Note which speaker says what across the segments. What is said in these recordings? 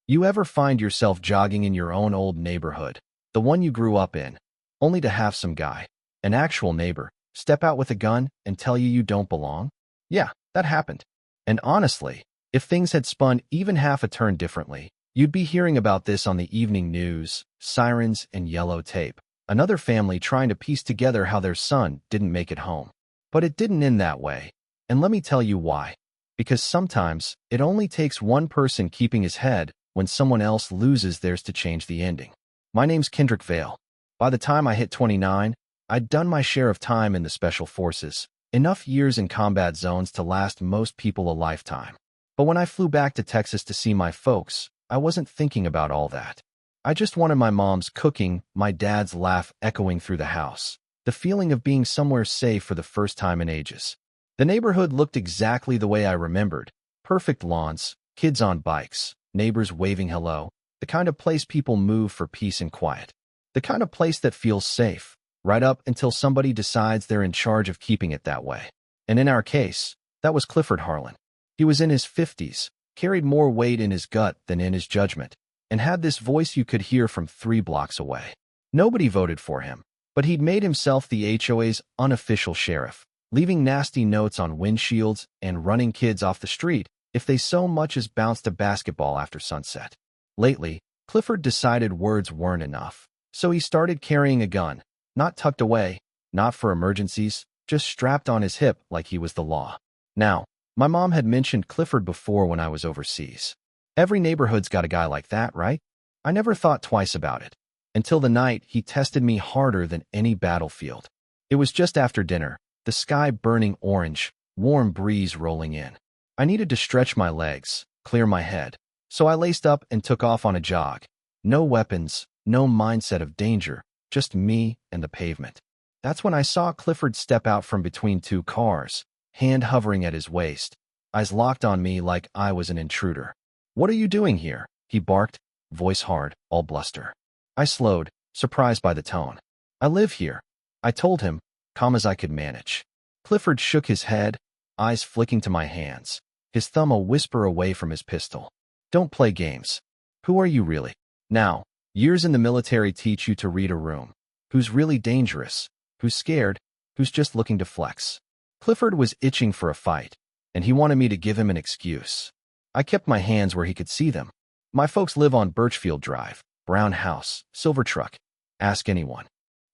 Speaker 1: You ever find yourself jogging in your own old neighborhood, the one you grew up in, only to have some guy, an actual neighbor, step out with a gun and tell you don't belong? Yeah, that happened. And honestly, if things had spun even half a turn differently, you'd be hearing about this on the evening news, sirens and yellow tape. Another family trying to piece together how their son didn't make it home. But it didn't end that way. And let me tell you why. Because sometimes, it only takes one person keeping his head when someone else loses theirs to change the ending. My name's Kendrick Vale. By the time I hit 29, I'd done my share of time in the Special Forces, enough years in combat zones to last most people a lifetime. But when I flew back to Texas to see my folks, I wasn't thinking about all that. I just wanted my mom's cooking, my dad's laugh echoing through the house, the feeling of being somewhere safe for the first time in ages. The neighborhood looked exactly the way I remembered. Perfect lawns, kids on bikes, neighbors waving hello, the kind of place people move for peace and quiet. The kind of place that feels safe, right up until somebody decides they're in charge of keeping it that way. And in our case, that was Clifford Harlan. He was in his 50s, carried more weight in his gut than in his judgment, and had this voice you could hear from 3 blocks away. Nobody voted for him, but he'd made himself the HOA's unofficial sheriff, leaving nasty notes on windshields and running kids off the street if they so much as bounced a basketball after sunset. Lately, Clifford decided words weren't enough, so he started carrying a gun, not tucked away, not for emergencies, just strapped on his hip like he was the law. Now, my mom had mentioned Clifford before when I was overseas. Every neighborhood's got a guy like that, right? I never thought twice about it, until the night he tested me harder than any battlefield. It was just after dinner, the sky burning orange, warm breeze rolling in. I needed to stretch my legs, clear my head, so I laced up and took off on a jog. No weapons, no mindset of danger, just me and the pavement. That's when I saw Clifford step out from between 2 cars, hand hovering at his waist, eyes locked on me like I was an intruder. "What are you doing here?" he barked, voice hard, all bluster. I slowed, surprised by the tone. "I live here," I told him, calm as I could manage. Clifford shook his head, eyes flicking to my hands, his thumb a whisper away from his pistol. "Don't play games. Who are you really?" Now, years in the military teach you to read a room. Who's really dangerous? Who's scared? Who's just looking to flex? Clifford was itching for a fight, and he wanted me to give him an excuse. I kept my hands where he could see them. "My folks live on Birchfield Drive, brown house, silver truck. Ask anyone."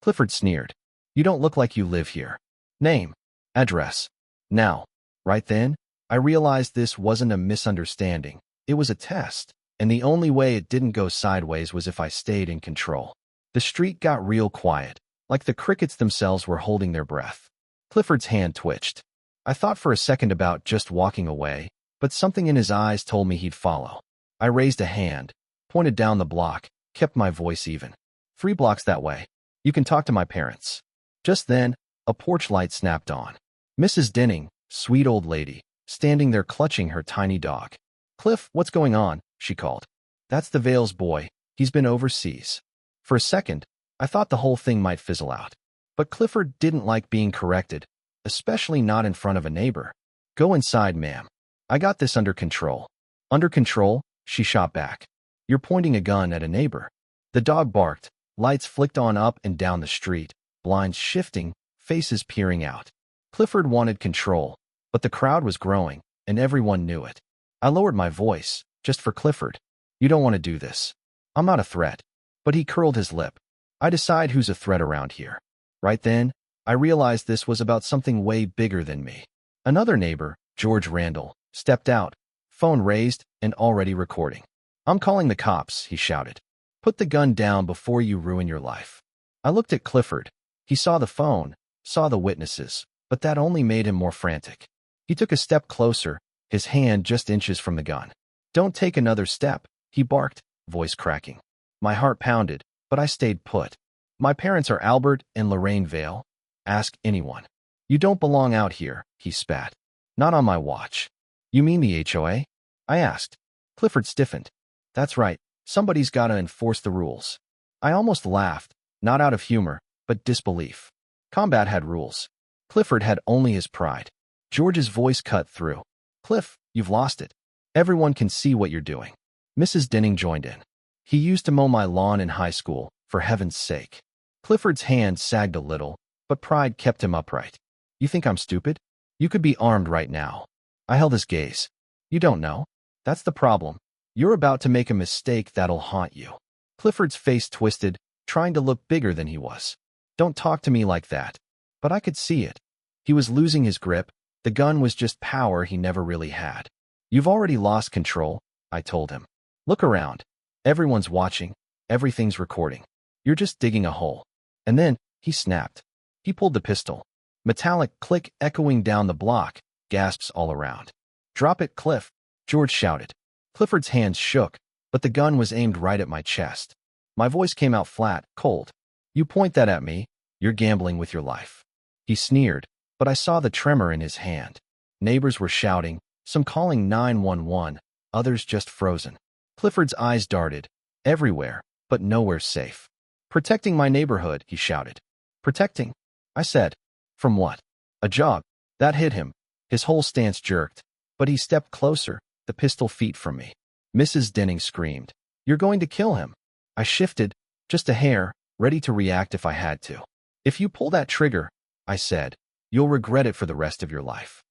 Speaker 1: Clifford sneered. "You don't look like you live here. Name, address." Now, right then, I realized this wasn't a misunderstanding. It was a test, and the only way it didn't go sideways was if I stayed in control. The street got real quiet, like the crickets themselves were holding their breath. Clifford's hand twitched. I thought for a second about just walking away, but something in his eyes told me he'd follow. I raised a hand, pointed down the block, kept my voice even. 3 blocks that way. You can talk to my parents." Just then, a porch light snapped on. Mrs. Denning, sweet old lady, standing there clutching her tiny dog. "Cliff, what's going on?" she called. "That's the Vale's boy. He's been overseas." For a second, I thought the whole thing might fizzle out. But Clifford didn't like being corrected, especially not in front of a neighbor. "Go inside, ma'am. I got this under control." "Under control?" she shot back. "You're pointing a gun at a neighbor." The dog barked, lights flicked on up and down the street, blinds shifting, faces peering out. Clifford wanted control, but the crowd was growing, and everyone knew it. I lowered my voice, just for Clifford. "You don't want to do this. I'm not a threat." But he curled his lip. "I decide who's a threat around here." Right then, I realized this was about something way bigger than me. Another neighbor, George Randall, stepped out, phone raised and already recording. "I'm calling the cops," he shouted. "Put the gun down before you ruin your life." I looked at Clifford. He saw the phone, saw the witnesses, but that only made him more frantic. He took a step closer, his hand just inches from the gun. "Don't take another step," he barked, voice cracking. My heart pounded, but I stayed put. "My parents are Albert and Lorraine Vale. Ask anyone." "You don't belong out here," he spat. "Not on my watch." "You mean the HOA?" I asked. Clifford stiffened. "That's right. Somebody's got to enforce the rules." I almost laughed, not out of humor, but disbelief. Combat had rules. Clifford had only his pride. George's voice cut through. "Cliff, you've lost it. Everyone can see what you're doing." Mrs. Denning joined in. He used to mow my lawn in high school, for heaven's sake. Clifford's hand sagged a little, but pride kept him upright. You think I'm stupid? You could be armed right now. I held his gaze. You don't know. That's the problem. You're about to make a mistake that'll haunt you. Clifford's face twisted, trying to look bigger than he was. Don't talk to me like that. But I could see it. He was losing his grip. The gun was just power he never really had. You've already lost control, I told him. Look around. Everyone's watching. Everything's recording. You're just digging a hole. And then, he snapped. He pulled the pistol. Metallic click echoing down the block, gasps all around. Drop it, Cliff, George shouted. Clifford's hands shook, but the gun was aimed right at my chest. My voice came out flat, cold. You point that at me, you're gambling with your life. He sneered, but I saw the tremor in his hand. Neighbors were shouting, some calling 911, others just frozen. Clifford's eyes darted, everywhere, but nowhere safe. Protecting my neighborhood, he shouted. Protecting? I said. From what? A job. That hit him. His whole stance jerked, but he stepped closer, the pistol feet from me. Mrs. Denning screamed. You're going to kill him. I shifted, just a hair, ready to react if I had to. If you pull that trigger, I said, you'll regret it for the rest of your life.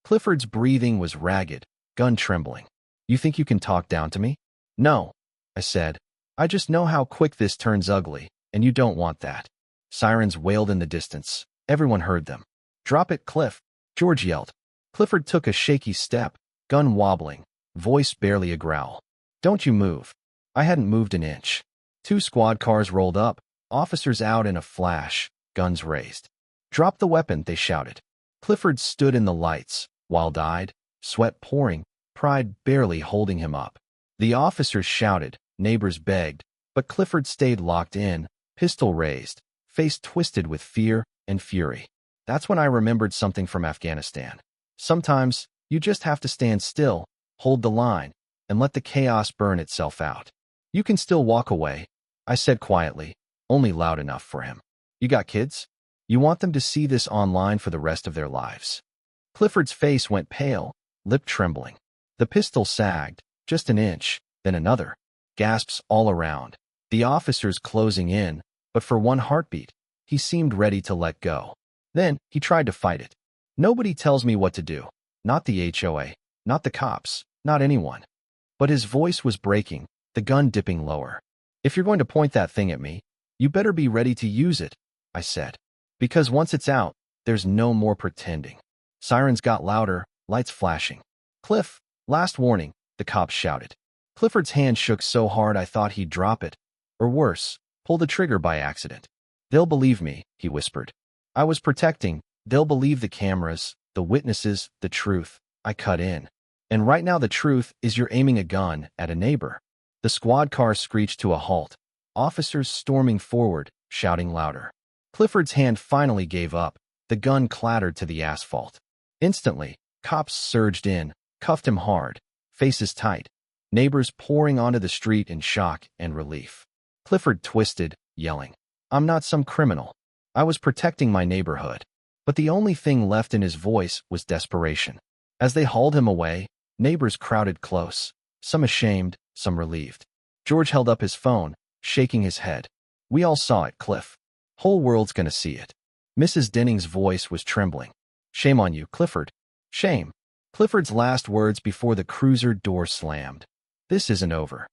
Speaker 1: Clifford's breathing was ragged, gun trembling. You think you can talk down to me? No, I said. I just know how quick this turns ugly, and you don't want that. Sirens wailed in the distance. Everyone heard them. Drop it, Cliff, George yelled. Clifford took a shaky step, gun wobbling, voice barely a growl. Don't you move. I hadn't moved an inch. 2 squad cars rolled up, officers out in a flash, guns raised. Drop the weapon, they shouted. Clifford stood in the lights, wild-eyed, sweat pouring, pride barely holding him up. The officers shouted, neighbors begged, but Clifford stayed locked in, pistol raised, face twisted with fear and fury. That's when I remembered something from Afghanistan. Sometimes, you just have to stand still, hold the line, and let the chaos burn itself out. You can still walk away, I said quietly, only loud enough for him. You got kids? You want them to see this online for the rest of their lives. Clifford's face went pale, lip trembling. The pistol sagged, just an inch, then another. Gasps all around. The officers closing in, but for one heartbeat, he seemed ready to let go. Then, he tried to fight it. Nobody tells me what to do. Not the HOA, not the cops, not anyone. But his voice was breaking, the gun dipping lower. If you're going to point that thing at me, you better be ready to use it, I said. Because once it's out, there's no more pretending. Sirens got louder, lights flashing. Cliff, last warning, the cops shouted. Clifford's hand shook so hard I thought he'd drop it. Or worse, pull the trigger by accident. They'll believe me, he whispered. I was protecting. They'll believe the cameras, the witnesses, the truth. I cut in. And right now the truth is you're aiming a gun at a neighbor. The squad car screeched to a halt. Officers storming forward, shouting louder. Clifford's hand finally gave up. The gun clattered to the asphalt. Instantly, cops surged in, cuffed him hard, faces tight. Neighbors pouring onto the street in shock and relief. Clifford twisted, yelling. I'm not some criminal. I was protecting my neighborhood. But the only thing left in his voice was desperation. As they hauled him away, neighbors crowded close, some ashamed, some relieved. George held up his phone, shaking his head. We all saw it, Cliff. Whole world's gonna see it. Mrs. Denning's voice was trembling. Shame on you, Clifford. Shame. Clifford's last words before the cruiser door slammed. This isn't over.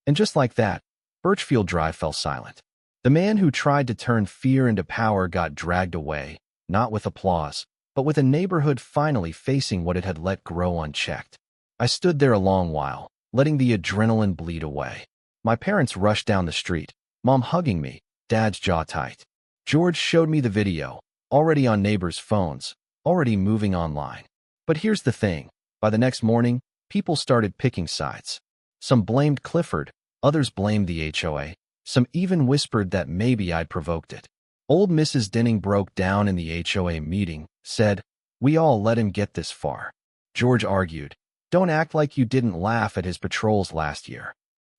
Speaker 1: And just like that, Birchfield Drive fell silent. The man who tried to turn fear into power got dragged away, not with applause, but with a neighborhood finally facing what it had let grow unchecked. I stood there a long while, letting the adrenaline bleed away. My parents rushed down the street, Mom hugging me, Dad's jaw tight. George showed me the video, already on neighbors' phones, already moving online. But here's the thing. By the next morning, people started picking sides. Some blamed Clifford, others blamed the HOA, some even whispered that maybe I'd provoked it. Old Mrs. Denning broke down in the HOA meeting, said, we all let him get this far. George argued, don't act like you didn't laugh at his patrols last year.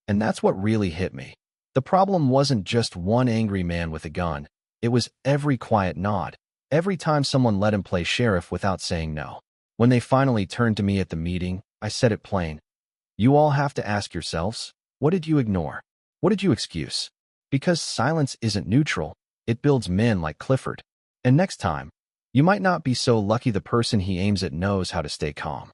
Speaker 1: And that's what really hit me. The problem wasn't just one angry man with a gun. It was every quiet nod, every time someone let him play sheriff without saying no. When they finally turned to me at the meeting, I said it plain. You all have to ask yourselves, what did you ignore? What did you excuse? Because silence isn't neutral, it builds men like Clifford. And next time, you might not be so lucky the person he aims at knows how to stay calm.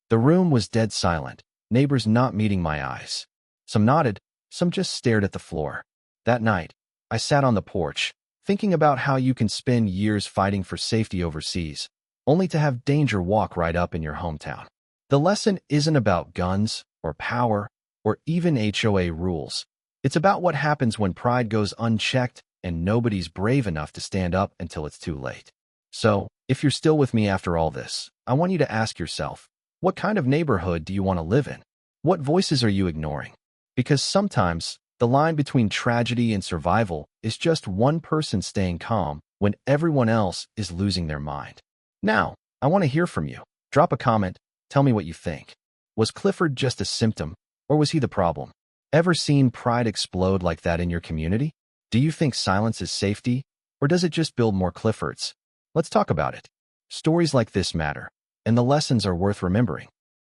Speaker 1: The room was dead silent, neighbors not meeting my eyes. Some nodded, some just stared at the floor. That night, I sat on the porch, thinking about how you can spend years fighting for safety overseas, only to have danger walk right up in your hometown. The lesson isn't about guns, or power, or even HOA rules. It's about what happens when pride goes unchecked and nobody's brave enough to stand up until it's too late. So, if you're still with me after all this, I want you to ask yourself, what kind of neighborhood do you want to live in? What voices are you ignoring? Because sometimes, the line between tragedy and survival is just one person staying calm when everyone else is losing their mind. Now, I want to hear from you. Drop a comment, tell me what you think. Was Clifford just a symptom, or was he the problem? Ever seen pride explode like that in your community? Do you think silence is safety, or does it just build more Cliffords? Let's talk about it. Stories like this matter, and the lessons are worth remembering.